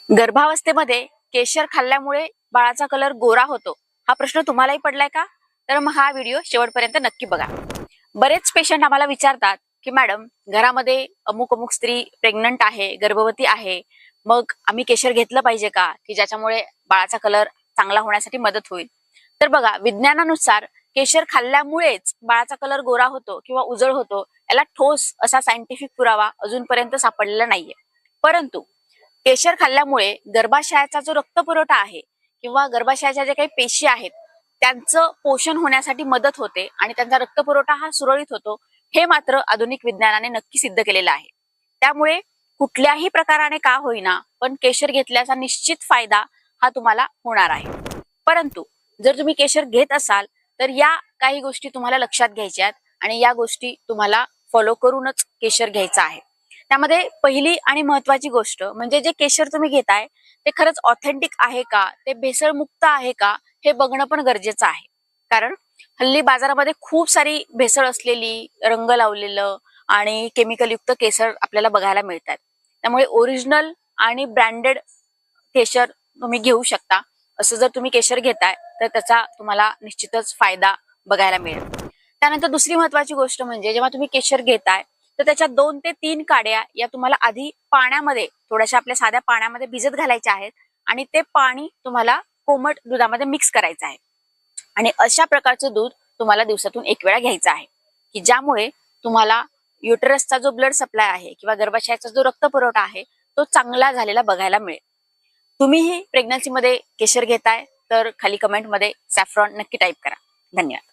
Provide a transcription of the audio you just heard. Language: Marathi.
गर्भावस्थेमध्ये केशर खाल्ल्यामुळे बाळाचा कलर गोरा होतो, हा प्रश्न तुम्हालाही पडलाय का? तर मग हा व्हिडिओ शेवटपर्यंत नक्की बघा. बरेच पेशंट आम्हाला विचारतात की मॅडम, घरामध्ये अमुक अमुक स्त्री प्रेग्नंट आहे, गर्भवती आहे, मग आम्ही केशर घेतलं पाहिजे का, की ज्याच्यामुळे बाळाचा कलर चांगला होण्यासाठी मदत होईल. तर बघा, विज्ञानानुसार केशर खाल्ल्यामुळेच बाळाचा कलर गोरा होतो किंवा उजळ होतो, याला ठोस असा सायंटिफिक पुरावा अजूनपर्यंत सापडलेला नाहीये. परंतु केशर खाल्ल्यामुळे गर्भाशयाचा जो रक्तपुरवठा आहे किंवा गर्भाशयाच्या जे काही पेशी आहेत त्यांचं पोषण होण्यासाठी मदत होते आणि त्यांचा रक्तपुरवठा हा सुरळीत होतो, हे मात्र आधुनिक विज्ञानाने नक्की सिद्ध केलेलं आहे. त्यामुळे कुठल्याही प्रकाराने का होईना, पण केशर घेतल्याचा निश्चित फायदा हा तुम्हाला होणार आहे. परंतु जर तुम्ही केशर घेत असाल तर या काही गोष्टी तुम्हाला लक्षात घ्यायच्या आहेत आणि या गोष्टी तुम्हाला फॉलो करूनच केशर घ्यायचं आहे. त्यामध्ये पहिली आणि महत्वाची गोष्ट म्हणजे जे केशर तुम्ही घेताय ते खरंच ऑथेंटिक आहे का, ते भेसळमुक्त आहे का, हे बघणं पण गरजेचं आहे. कारण हल्ली बाजारामध्ये खूप सारी भेसळ असलेली, रंग लावलेलं आणि केमिकल युक्त केशर आपल्याला बघायला मिळतात. त्यामुळे ओरिजिनल आणि ब्रँडेड केशर तुम्ही घेऊ शकता. असं जर तुम्ही केशर घेताय तर त्याचा तुम्हाला निश्चितच फायदा बघायला मिळेल. त्यानंतर दुसरी महत्वाची गोष्ट म्हणजे जेव्हा तुम्ही केशर घेताय तर त्याच्या 2 ते 3 काड्या या तुम्हाला आधी पाण्यामध्ये, थोड्याशा आपल्या साध्या पाण्यामध्ये भिजत घालायच्या आहेत आणि ते पाणी तुम्हाला कोमट दुधामध्ये मिक्स करायचं आहे. आणि अशा प्रकारचं दूध तुम्हाला दिवसातून 1 वेळा घ्यायचं आहे, की ज्यामुळे तुम्हाला युटरसचा जो ब्लड सप्लाय आहे किंवा गर्भाशयाचा जो रक्तपुरवठा आहे तो चांगला झालेला बघायला मिळेल. तुम्हीही प्रेग्नन्सीमध्ये केशर घेताय तर खाली कमेंटमध्ये सॅफ्रॉन नक्की टाईप करा. धन्यवाद.